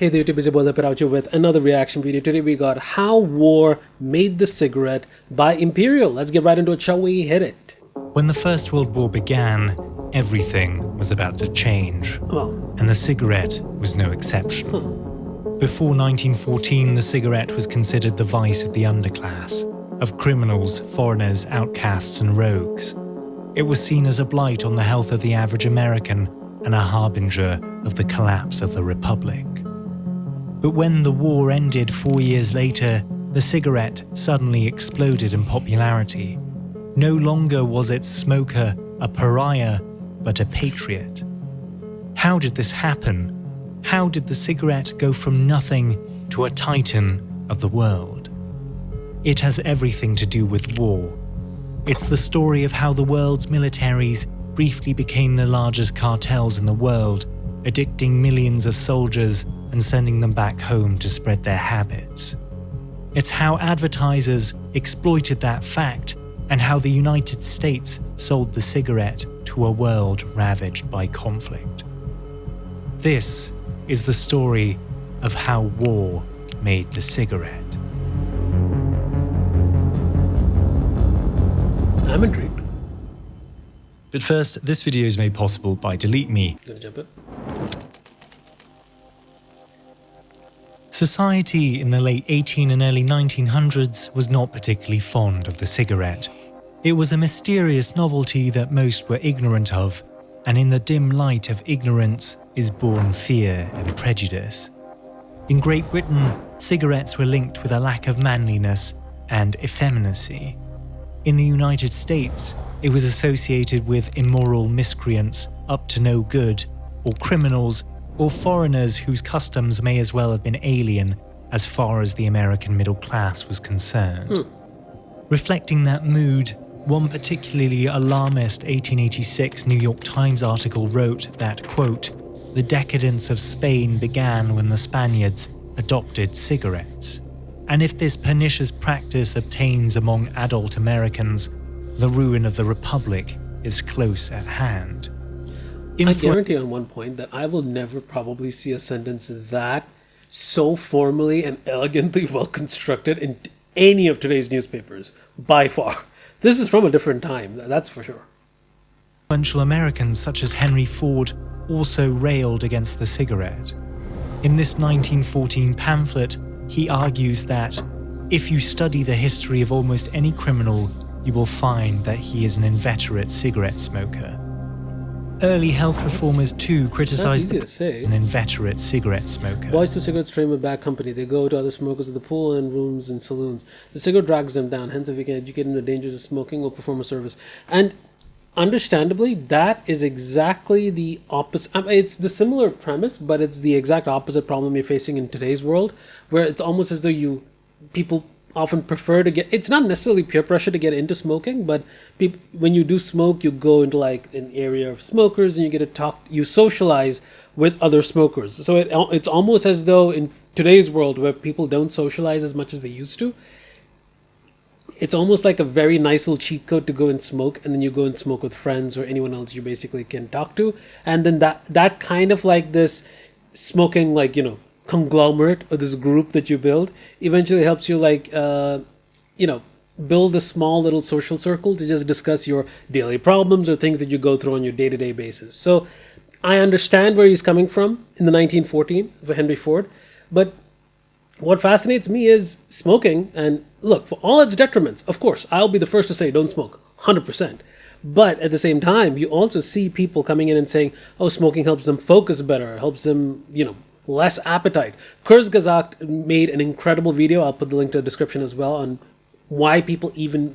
Hey there, YouTube, is your out here with another reaction video. Today we got How War Made the Cigarette by Imperial. Let's get right into it, shall we? Hit it. When the First World War began, everything was about to change, and the cigarette was no exception. Before 1914, the cigarette was considered the vice of the underclass, of criminals, foreigners, outcasts and rogues. It was seen as a blight on the health of the average American and a harbinger of the collapse of the Republic. But when the war ended 4 years later, the cigarette suddenly exploded in popularity. No longer was its smoker a pariah, but a patriot. How did this happen? How did the cigarette go from nothing to a titan of the world? It has everything to do with war. It's the story of how the world's militaries briefly became the largest cartels in the world, addicting millions of soldiers and sending them back home to spread their habits. It's how advertisers exploited that fact and how the United States sold the cigarette to a world ravaged by conflict. This is the story of how war made the cigarette. I'm intrigued. But first, this video is made possible by Delete Me. Gonna jump it. Society in the late 18 and early 1900s was not particularly fond of the cigarette. It was a mysterious novelty that most were ignorant of, and in the dim light of ignorance is born fear and prejudice. In Great Britain, cigarettes were linked with a lack of manliness and effeminacy. In the United States, it was associated with immoral miscreants up to no good, or criminals, or foreigners whose customs may as well have been alien as far as the American middle class was concerned. Reflecting that mood, one particularly alarmist 1886 New York Times article wrote that, quote, "The decadence of Spain began when the Spaniards adopted cigarettes. And if this pernicious practice obtains among adult Americans, the ruin of the Republic is close at hand." I guarantee on one point that I will never probably see a sentence that so formally and elegantly well constructed in any of today's newspapers, by far. This is from a different time, that's for sure. Influential Americans such as Henry Ford also railed against the cigarette. In this 1914 pamphlet, he argues that if you study the history of almost any criminal, you will find that he is an inveterate cigarette smoker. Early health reformers too criticized an inveterate cigarette smoker. Boys who cigarettes train with bad company. They go to other smokers at the pool and rooms and saloons. The cigarette drags them down. Hence, if you can educate them to the dangers of smoking, will perform a service. And understandably, that is exactly the opposite. I mean, it's the similar premise, but it's the exact opposite problem you're facing in today's world, where it's almost as though people often prefer to get, it's not necessarily peer pressure to get into smoking, but when you do smoke, you go into like an area of smokers and you get to talk, you socialize with other smokers. So it's almost as though in today's world where people don't socialize as much as they used to, it's almost like a very nice little cheat code to go and smoke, and then you go and smoke with friends or anyone else you basically can talk to. And then that kind of like this smoking, like, conglomerate or this group that you build eventually helps you build a small little social circle to just discuss your daily problems or things that you go through on your day-to-day basis. So I understand where he's coming from in the 1914 for Henry Ford, but what fascinates me is smoking. And look, for all its detriments, of course, I'll be the first to say don't smoke 100%. But at the same time, you also see people coming in and saying, oh, smoking helps them focus better, helps them, less appetite. Kurzgesagt made an incredible video. I'll put the link to the description as well on why people even,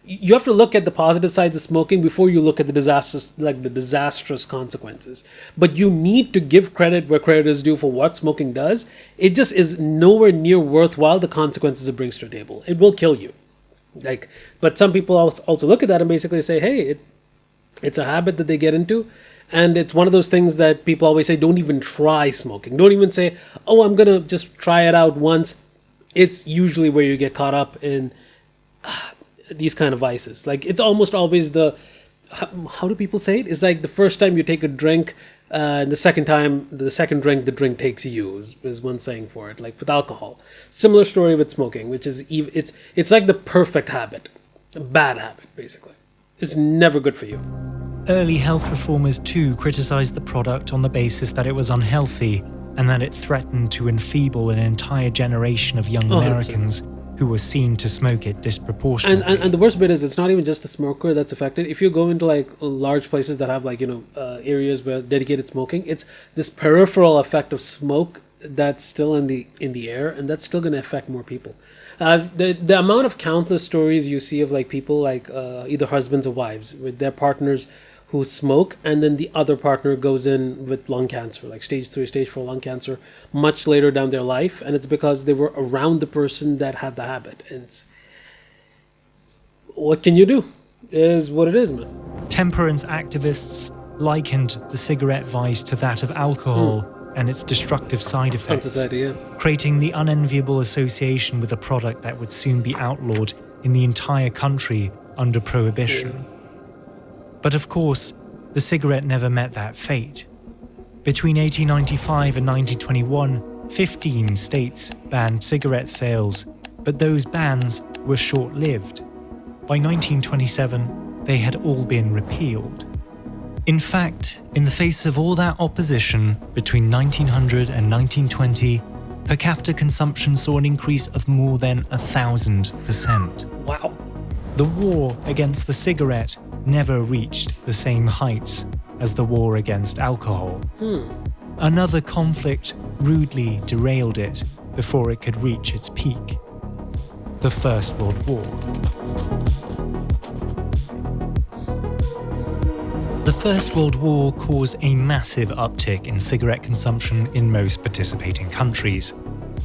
you have to look at the positive sides of smoking before you look at the disastrous consequences. But you need to give credit where credit is due for what smoking does. It just is nowhere near worthwhile the consequences it brings to the table. It will kill you. But some people also look at that and basically say, hey, it's a habit that they get into. And it's one of those things that people always say, don't even try smoking. Don't even say, oh, I'm going to just try it out once. It's usually where you get caught up in these kind of vices. Like, it's almost always how do people say it? It's like the first time you take a drink, The second drink, the drink takes you is one saying for it. Like with alcohol, similar story with smoking, which is it's like the perfect habit, a bad habit basically. It's never good for you. Early health reformers too criticized the product on the basis that it was unhealthy and that it threatened to enfeeble an entire generation of young 100%. Americans who were seen to smoke it disproportionately. And the worst bit is it's not even just the smoker that's affected. If you go into like large places that have like areas where dedicated smoking, it's this peripheral effect of smoke that's still in the air, and that's still going to affect more people. The amount of countless stories you see of like people like either husbands or wives with their partners who smoke, and then the other partner goes in with lung cancer, like stage 3, stage 4 lung cancer, much later down their life, and it's because they were around the person that had the habit. And what can you do? Is what it is, man. Temperance activists likened the cigarette vice to that of alcohol and its destructive side effects, Society, yeah. creating the unenviable association with a product that would soon be outlawed in the entire country under prohibition. Yeah. But of course, the cigarette never met that fate. Between 1895 and 1921, 15 states banned cigarette sales, but those bans were short-lived. By 1927, they had all been repealed. In fact, in the face of all that opposition, between 1900 and 1920, per capita consumption saw an increase of more than 1,000%. Wow. The war against the cigarette never reached the same heights as the war against alcohol. Another conflict rudely derailed it before it could reach its peak: the First World War. The First World War caused a massive uptick in cigarette consumption in most participating countries.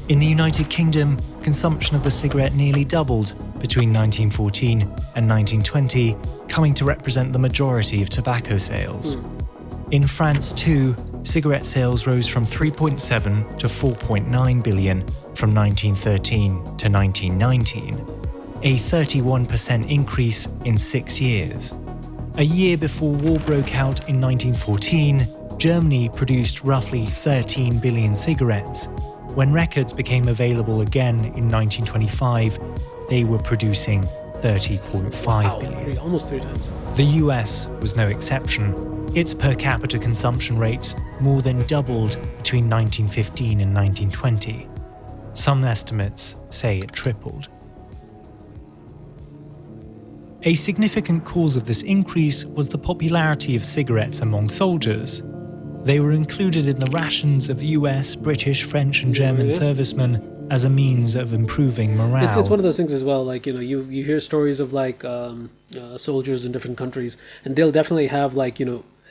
In the United Kingdom, consumption of the cigarette nearly doubled between 1914 and 1920, coming to represent the majority of tobacco sales. In France too, cigarette sales rose from 3.7 to 4.9 billion from 1913 to 1919, a 31% increase in 6 years. A year before war broke out in 1914, Germany produced roughly 13 billion cigarettes. When records became available again in 1925, they were producing 30.5 billion. Almost 3 times. The US was no exception. Its per capita consumption rates more than doubled between 1915 and 1920. Some estimates say it tripled. A significant cause of this increase was the popularity of cigarettes among soldiers. They were included in the rations of US, British, French and German servicemen as a means of improving morale. It's one of those things as well, like, you hear stories of like soldiers in different countries, and they'll definitely have like,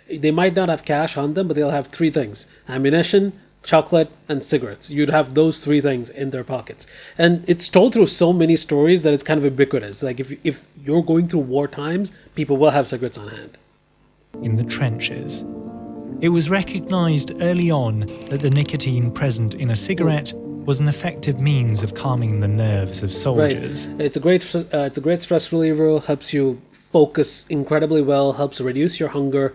they might not have cash on them, but they'll have 3 things: ammunition, chocolate, and cigarettes. You'd have those 3 things in their pockets. And it's told through so many stories that it's kind of ubiquitous. Like if you're going through war times, people will have cigarettes on hand. In the trenches. It was recognized early on that the nicotine present in a cigarette was an effective means of calming the nerves of soldiers. Right. It's a great stress reliever, helps you focus incredibly well, helps reduce your hunger.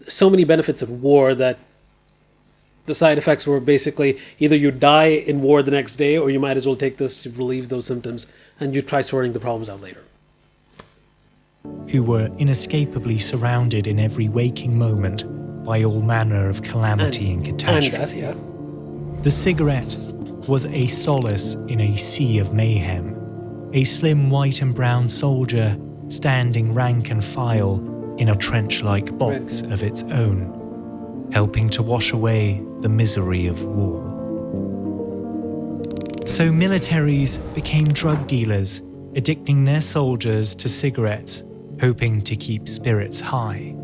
So many benefits of war that the side effects were basically either you die in war the next day, or you might as well take this to relieve those symptoms, and you try sorting the problems out later. Who were inescapably surrounded in every waking moment by all manner of calamity and catastrophe. And death, yeah. The cigarette was a solace in a sea of mayhem. A slim white and brown soldier standing rank and file in a trench-like box of its own, helping to wash away the misery of war. So militaries became drug dealers, addicting their soldiers to cigarettes, hoping to keep spirits high.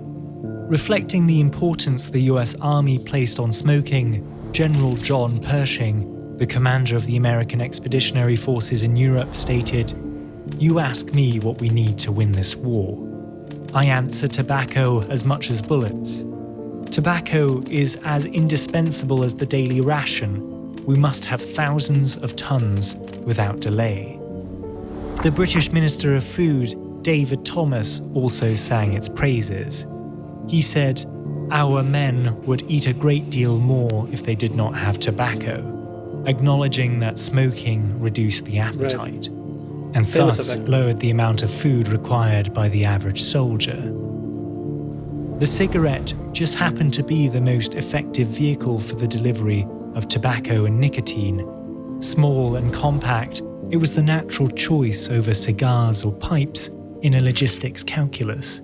Reflecting the importance the US Army placed on smoking, General John Pershing, the commander of the American Expeditionary Forces in Europe, stated, "You ask me what we need to win this war. I answer tobacco as much as bullets. Tobacco is as indispensable as the daily ration. We must have thousands of tons without delay." The British Minister of Food, David Thomas, also sang its praises. He said, Our men would eat a great deal more if they did not have tobacco, acknowledging that smoking reduced the appetite, and Famous thus effect. lowered the amount of food required by the average soldier. The cigarette just happened to be the most effective vehicle for the delivery of tobacco and nicotine. Small and compact, it was the natural choice over cigars or pipes in a logistics calculus.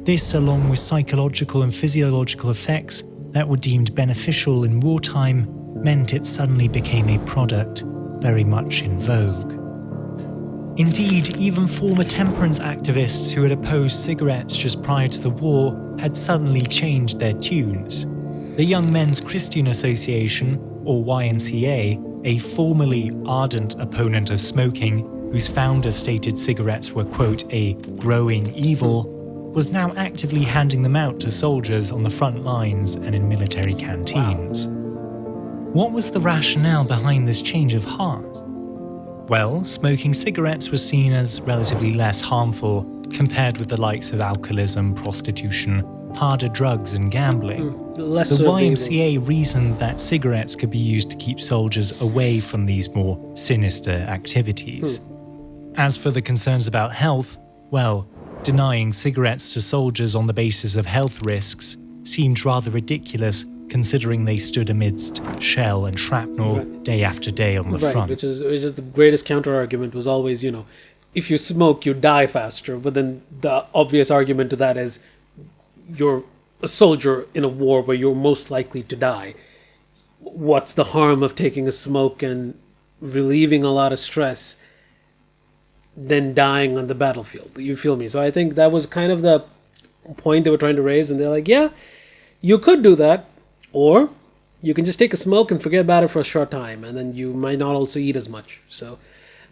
This, along with psychological and physiological effects that were deemed beneficial in wartime, meant it suddenly became a product very much in vogue. Indeed, even former temperance activists who had opposed cigarettes just prior to the war had suddenly changed their tunes. The Young Men's Christian Association, or YMCA, a formerly ardent opponent of smoking, whose founder stated cigarettes were, quote, a growing evil, was now actively handing them out to soldiers on the front lines and in military canteens. What was the rationale behind this change of heart? Well, smoking cigarettes was seen as relatively less harmful compared with the likes of alcoholism, prostitution, harder drugs and gambling. The YMCA reasoned that cigarettes could be used to keep soldiers away from these more sinister activities. As for the concerns about health, well, denying cigarettes to soldiers on the basis of health risks seemed rather ridiculous, considering they stood amidst shell and shrapnel day after day on the front. Which is the greatest counter-argument was always, if you smoke, you die faster. But then the obvious argument to that is you're a soldier in a war where you're most likely to die. What's the harm of taking a smoke and relieving a lot of stress than dying on the battlefield? You feel me? So I think that was kind of the point they were trying to raise, and they're like, yeah, you could do that, or you can just take a smoke and forget about it for a short time, and then you might not also eat as much. So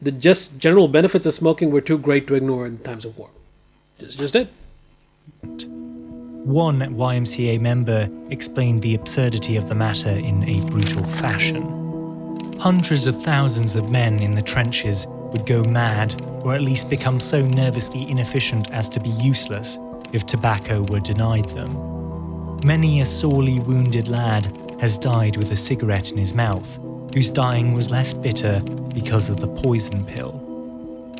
the just general benefits of smoking were too great to ignore in times of war. This is just it. One YMCA member explained the absurdity of the matter in a brutal fashion. Hundreds of thousands of men in the trenches would go mad, or at least become so nervously inefficient as to be useless if tobacco were denied them. Many a sorely wounded lad has died with a cigarette in his mouth, whose dying was less bitter because of the poison pill.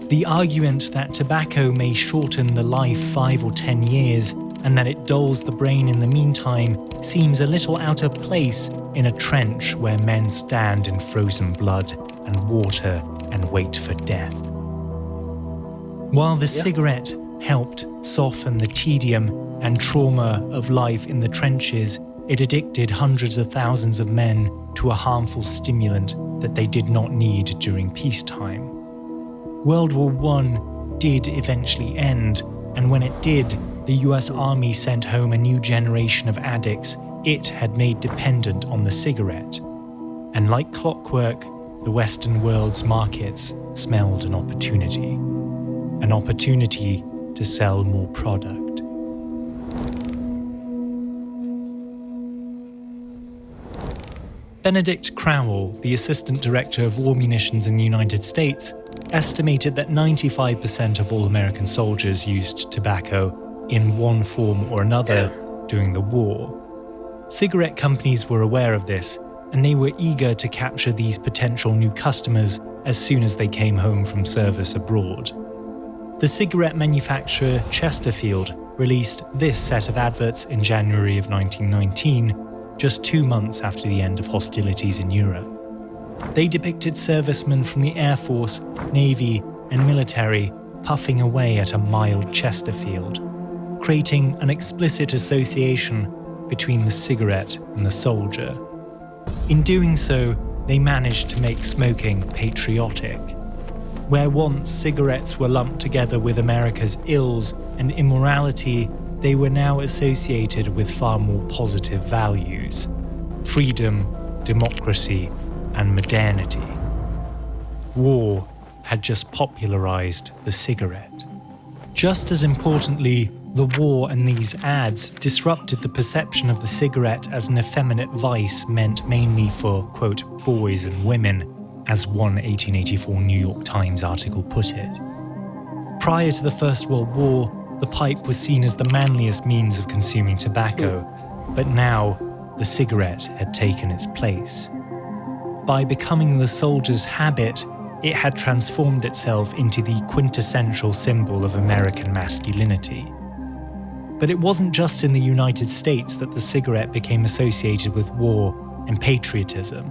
The argument that tobacco may shorten the life 5 or 10 years and that it dulls the brain in the meantime seems a little out of place in a trench where men stand in frozen blood and water and wait for death. While the cigarette helped soften the tedium and trauma of life in the trenches, it addicted hundreds of thousands of men to a harmful stimulant that they did not need during peacetime. World War I did eventually end, and when it did, the US Army sent home a new generation of addicts it had made dependent on the cigarette. And like clockwork, the Western world's markets smelled an opportunity to sell more product. Benedict Crowell, the Assistant Director of War Munitions in the United States, estimated that 95% of all American soldiers used tobacco in one form or another during the war. Cigarette companies were aware of this, and they were eager to capture these potential new customers as soon as they came home from service abroad. The cigarette manufacturer Chesterfield released this set of adverts in January of 1919, just 2 months after the end of hostilities in Europe. They depicted servicemen from the Air Force, Navy, and military puffing away at a mild Chesterfield, creating an explicit association between the cigarette and the soldier. In doing so, they managed to make smoking patriotic. Where once cigarettes were lumped together with America's ills and immorality, they were now associated with far more positive values: freedom, democracy, and modernity. War had just popularized the cigarette. Just as importantly, the war and these ads disrupted the perception of the cigarette as an effeminate vice meant mainly for, quote, boys and women, as one 1884 New York Times article put it. Prior to the First World War, the pipe was seen as the manliest means of consuming tobacco, but now the cigarette had taken its place. By becoming the soldier's habit, it had transformed itself into the quintessential symbol of American masculinity. But it wasn't just in the United States that the cigarette became associated with war and patriotism.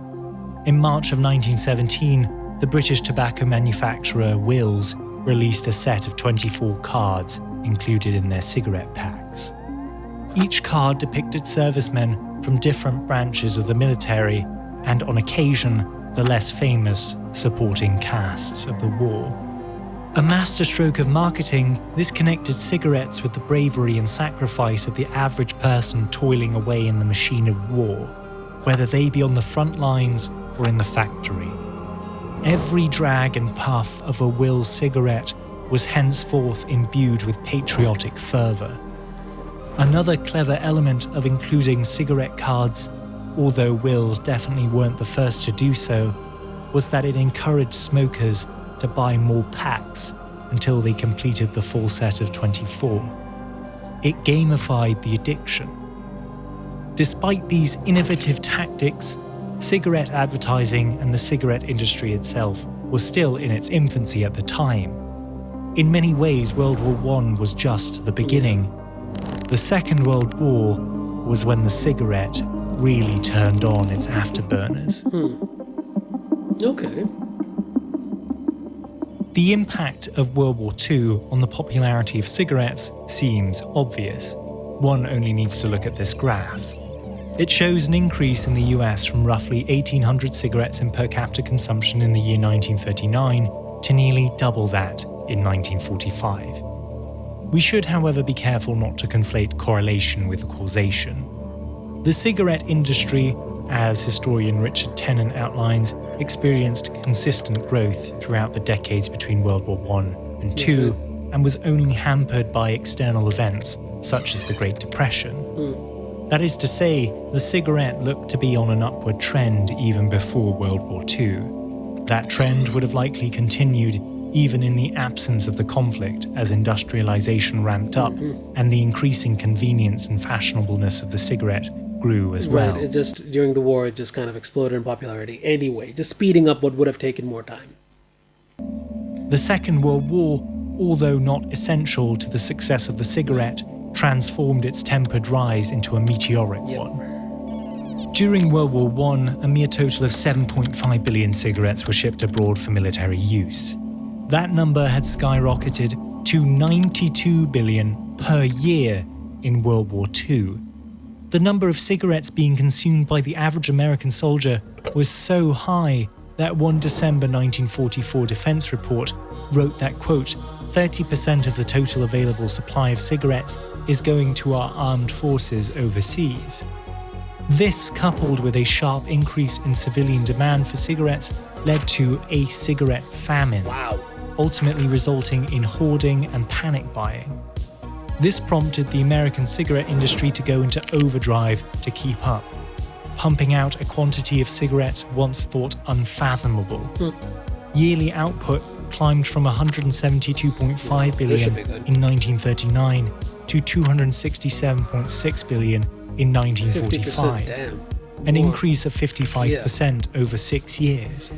In March of 1917, the British tobacco manufacturer Wills released a set of 24 cards included in their cigarette packs. Each card depicted servicemen from different branches of the military and, on occasion, the less famous supporting casts of the war. A masterstroke of marketing, this connected cigarettes with the bravery and sacrifice of the average person toiling away in the machine of war, whether they be on the front lines or in the factory. Every drag and puff of a Wills cigarette was henceforth imbued with patriotic fervour. Another clever element of including cigarette cards, although Wills definitely weren't the first to do so, was that it encouraged smokers to buy more packs until they completed the full set of 24. It gamified the addiction. Despite these innovative tactics, cigarette advertising and the cigarette industry itself was still in its infancy at the time. In many ways, World War I was just the beginning. The Second World War was when the cigarette really turned on its afterburners. Okay. The impact of World War II on the popularity of cigarettes seems obvious. One only needs to look at this graph. It shows an increase in the US from roughly 1,800 cigarettes in per capita consumption in the year 1939 to nearly double that in 1945. We should, however, be careful not to conflate correlation with causation. The cigarette industry, as historian Richard Tennant outlines, experienced consistent growth throughout the decades between World War I and II, and was only hampered by external events such as the Great Depression. That is to say, the cigarette looked to be on an upward trend even before World War II. That trend would have likely continued even in the absence of the conflict as industrialization ramped up and the increasing convenience and fashionableness of the cigarette grew as well. Right, it just, during the war, it just kind of exploded in popularity anyway, just speeding up what would have taken more time. The Second World War, although not essential to the success of the cigarette, transformed its tempered rise into a meteoric one. During World War I, a mere total of 7.5 billion cigarettes were shipped abroad for military use. That number had skyrocketed to 92 billion per year in World War II. The number of cigarettes being consumed by the average American soldier was so high that one December 1944 defense report wrote that, quote, 30% of the total available supply of cigarettes is going to our armed forces overseas. This, coupled with a sharp increase in civilian demand for cigarettes, led to a cigarette famine, ultimately resulting in hoarding and panic buying. This prompted the American cigarette industry to go into overdrive to keep up, pumping out a quantity of cigarettes once thought unfathomable. Yearly output climbed from 172.5 billion in 1939 to 267.6 billion in 1945, an increase of 55% over 6 years.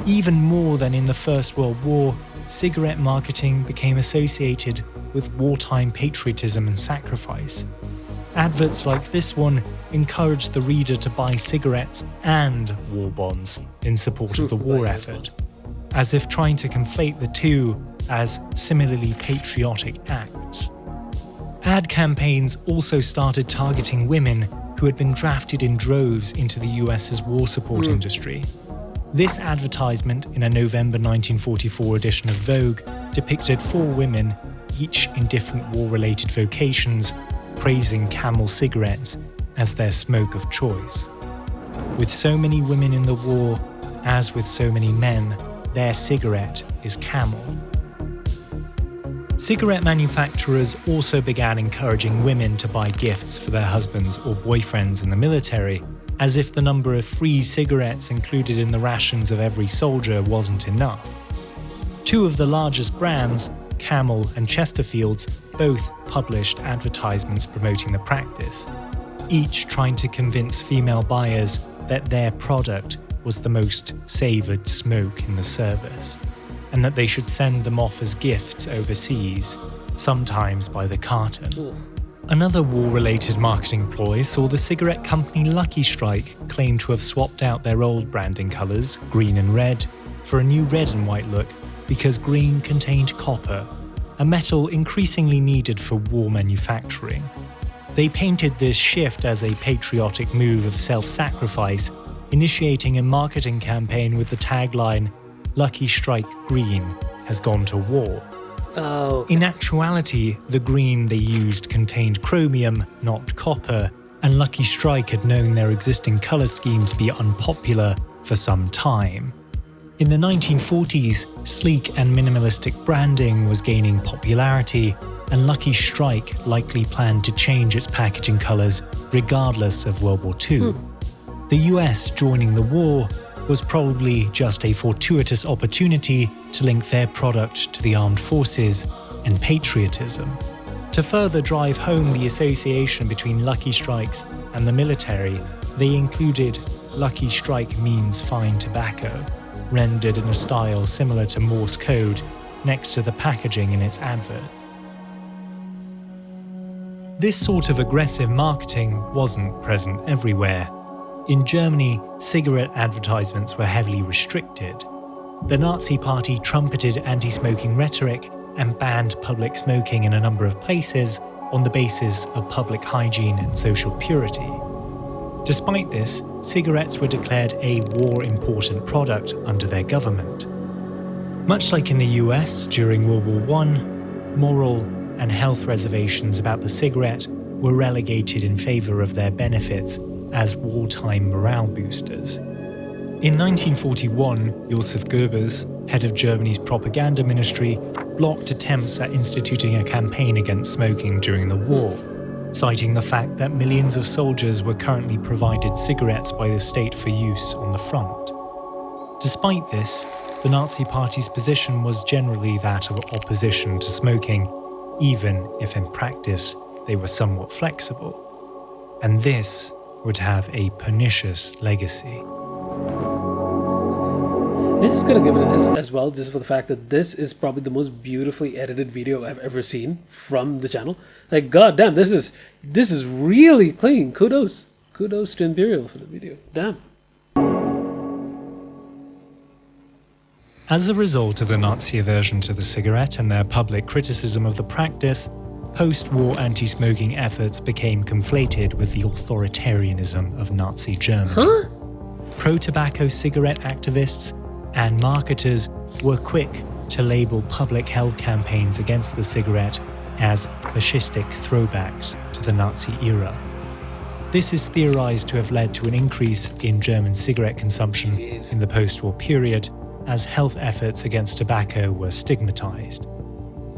Even more than in the First World War, cigarette marketing became associated with wartime patriotism and sacrifice. Adverts like this one encouraged the reader to buy cigarettes and war bonds in support of the war effort, as if trying to conflate the two as similarly patriotic acts. Ad campaigns also started targeting women who had been drafted in droves into the US's war support industry. This advertisement in a November 1944 edition of Vogue depicted 4 women, each in different war-related vocations, praising Camel cigarettes as their smoke of choice. With so many women in the war, as with so many men, their cigarette is Camel. Cigarette manufacturers also began encouraging women to buy gifts for their husbands or boyfriends in the military, as if the number of free cigarettes included in the rations of every soldier wasn't enough. 2 of the largest brands, Camel, and Chesterfield's both published advertisements promoting the practice, each trying to convince female buyers that their product was the most savoured smoke in the service, and that they should send them off as gifts overseas, sometimes by the carton. Ooh. Another war-related marketing ploy saw the cigarette company Lucky Strike claim to have swapped out their old branding colours, green and red, for a new red and white look because green contained copper, a metal increasingly needed for war manufacturing. They painted this shift as a patriotic move of self-sacrifice, initiating a marketing campaign with the tagline, "Lucky Strike Green has gone to war." Oh. In actuality, the green they used contained chromium, not copper, and Lucky Strike had known their existing colour scheme to be unpopular for some time. In the 1940s, sleek and minimalistic branding was gaining popularity, and Lucky Strike likely planned to change its packaging colours regardless of World War II. The US joining the war was probably just a fortuitous opportunity to link their product to the armed forces and patriotism. To further drive home the association between Lucky Strikes and the military, they included "Lucky Strike means fine tobacco," rendered in a style similar to Morse code, next to the packaging in its adverts. This sort of aggressive marketing wasn't present everywhere. In Germany, cigarette advertisements were heavily restricted. The Nazi Party trumpeted anti-smoking rhetoric and banned public smoking in a number of places on the basis of public hygiene and social purity. Despite this, cigarettes were declared a war-important product under their government. Much like in the US during World War I, moral and health reservations about the cigarette were relegated in favour of their benefits as wartime morale boosters. In 1941, Josef Goebbels, head of Germany's propaganda ministry, blocked attempts at instituting a campaign against smoking during the war, citing the fact that millions of soldiers were currently provided cigarettes by the state for use on the front. Despite this, the Nazi Party's position was generally that of opposition to smoking, even if in practice they were somewhat flexible. And this would have a pernicious legacy. I'm just gonna give it as well, just for the fact that this is probably the most beautifully edited video I've ever seen from the channel. Like, goddamn, this is really clean. Kudos to Imperial for the video. Damn. As a result of the Nazi aversion to the cigarette and their public criticism of the practice, post-war anti-smoking efforts became conflated with the authoritarianism of Nazi Germany. Pro-tobacco cigarette activists and marketers were quick to label public health campaigns against the cigarette as fascistic throwbacks to the Nazi era. This is theorized to have led to an increase in German cigarette consumption in the post-war period, as health efforts against tobacco were stigmatized.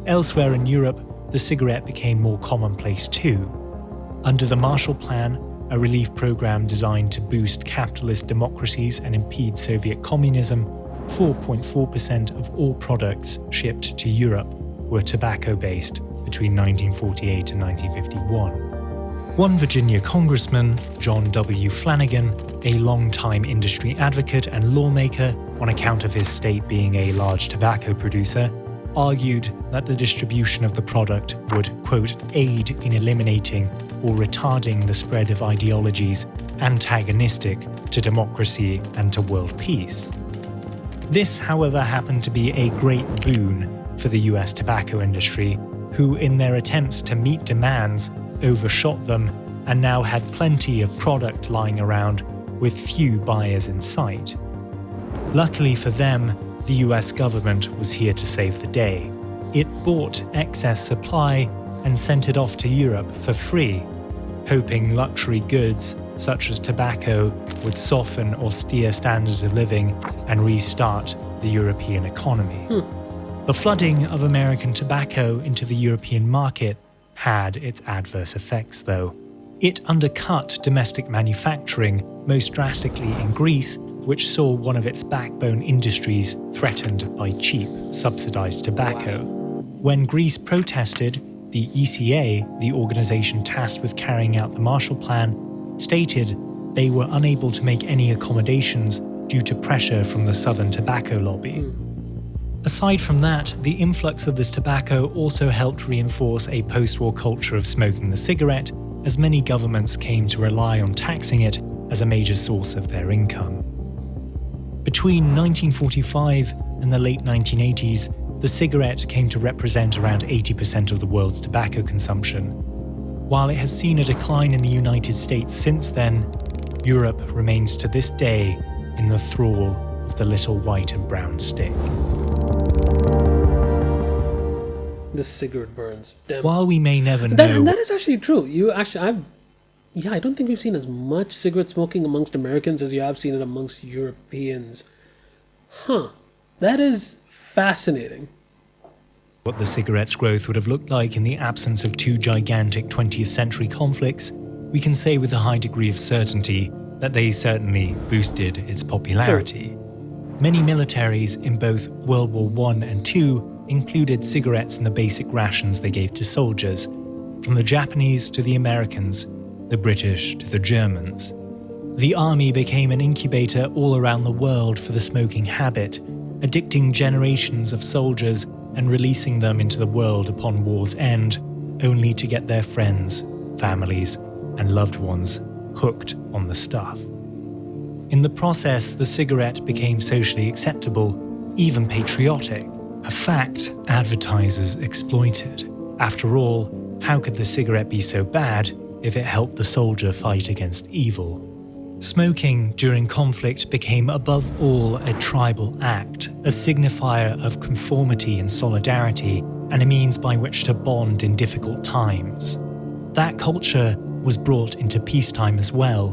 Elsewhere in Europe, the cigarette became more commonplace too. Under the Marshall Plan, a relief program designed to boost capitalist democracies and impede Soviet communism, 4.4% of all products shipped to Europe were tobacco-based between 1948 and 1951. One Virginia congressman, John W. Flanagan, a longtime industry advocate and lawmaker on account of his state being a large tobacco producer, argued that the distribution of the product would, quote, aid in eliminating or retarding the spread of ideologies antagonistic to democracy and to world peace. This, however, happened to be a great boon for the US tobacco industry, who, in their attempts to meet demands, overshot them and now had plenty of product lying around with few buyers in sight. Luckily for them, the US government was here to save the day. It bought excess supply and sent it off to Europe for free, hoping luxury goods such as tobacco would soften austere standards of living and restart the European economy. The flooding of American tobacco into the European market had its adverse effects, though. It undercut domestic manufacturing, most drastically in Greece, which saw one of its backbone industries threatened by cheap, subsidized tobacco. When Greece protested, the ECA, the organization tasked with carrying out the Marshall Plan, stated they were unable to make any accommodations due to pressure from the Southern tobacco lobby. Aside from that, the influx of this tobacco also helped reinforce a post-war culture of smoking the cigarette, as many governments came to rely on taxing it as a major source of their income. Between 1945 and the late 1980s, the cigarette came to represent around 80% of the world's tobacco consumption. While it has seen a decline in the United States since then, Europe remains to this day in the thrall of the little white and brown stick. This cigarette burns. Damn. While we may never know... And that is actually true. I don't think we've seen as much cigarette smoking amongst Americans as you have seen it amongst Europeans. That is fascinating. What the cigarette's growth would have looked like in the absence of two gigantic 20th century conflicts, we can say with a high degree of certainty that they certainly boosted its popularity. Many militaries in both World War I and II included cigarettes in the basic rations they gave to soldiers, from the Japanese to the Americans, the British to the Germans. The army became an incubator all around the world for the smoking habit, addicting generations of soldiers and releasing them into the world upon war's end, only to get their friends, families, and loved ones hooked on the stuff. In the process, the cigarette became socially acceptable, even patriotic, a fact advertisers exploited. After all, how could the cigarette be so bad if it helped the soldier fight against evil? Smoking during conflict became above all a tribal act, a signifier of conformity and solidarity, and a means by which to bond in difficult times. That culture was brought into peacetime as well.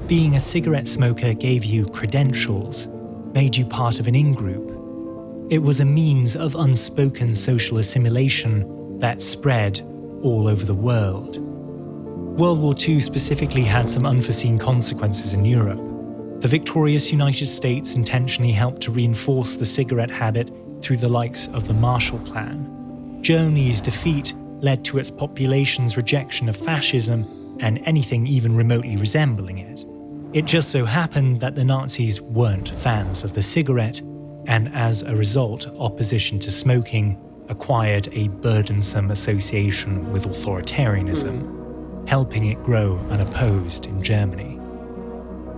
Being a cigarette smoker gave you credentials, made you part of an in-group. It was a means of unspoken social assimilation that spread all over the world. World War II specifically had some unforeseen consequences in Europe. The victorious United States intentionally helped to reinforce the cigarette habit through the likes of the Marshall Plan. Germany's defeat led to its population's rejection of fascism and anything even remotely resembling it. It just so happened that the Nazis weren't fans of the cigarette, and as a result, opposition to smoking acquired a burdensome association with authoritarianism, helping it grow unopposed in Germany.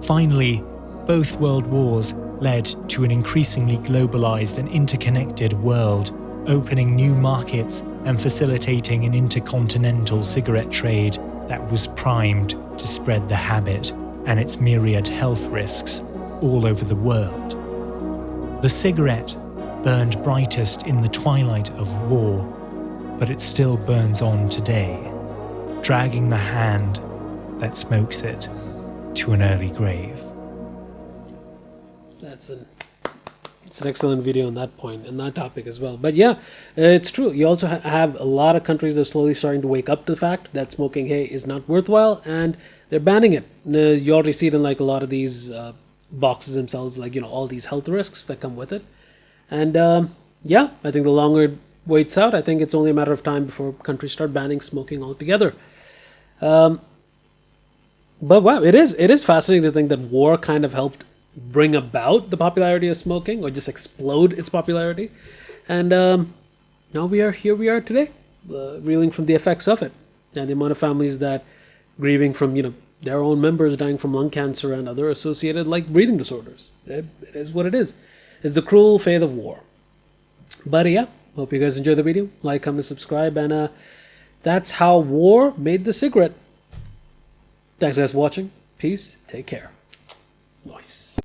Finally, both world wars led to an increasingly globalized and interconnected world, opening new markets and facilitating an intercontinental cigarette trade that was primed to spread the habit and its myriad health risks all over the world. The cigarette burned brightest in the twilight of war, but it still burns on today, dragging the hand that smokes it to an early grave. It's an excellent video on that point and that topic as well. But yeah, it's true. You also have a lot of countries that are slowly starting to wake up to the fact that smoking hay is not worthwhile, and they're banning it. You already see it in like a lot of these boxes themselves, like, you know, all these health risks that come with it. And yeah, I think the longer it waits out, I think it's only a matter of time before countries start banning smoking altogether. But wow, it is fascinating to think that war kind of helped bring about the popularity of smoking, or just explode its popularity. And now we are today, reeling from the effects of it, and the amount of families that grieving from, you know, their own members dying from lung cancer and other associated like breathing disorders. It is what it is. It's the cruel fate of war. But yeah, hope you guys enjoyed the video. Like, comment, subscribe, and that's how war made the cigarette. Thanks guys for watching. Peace. Take care. Nice.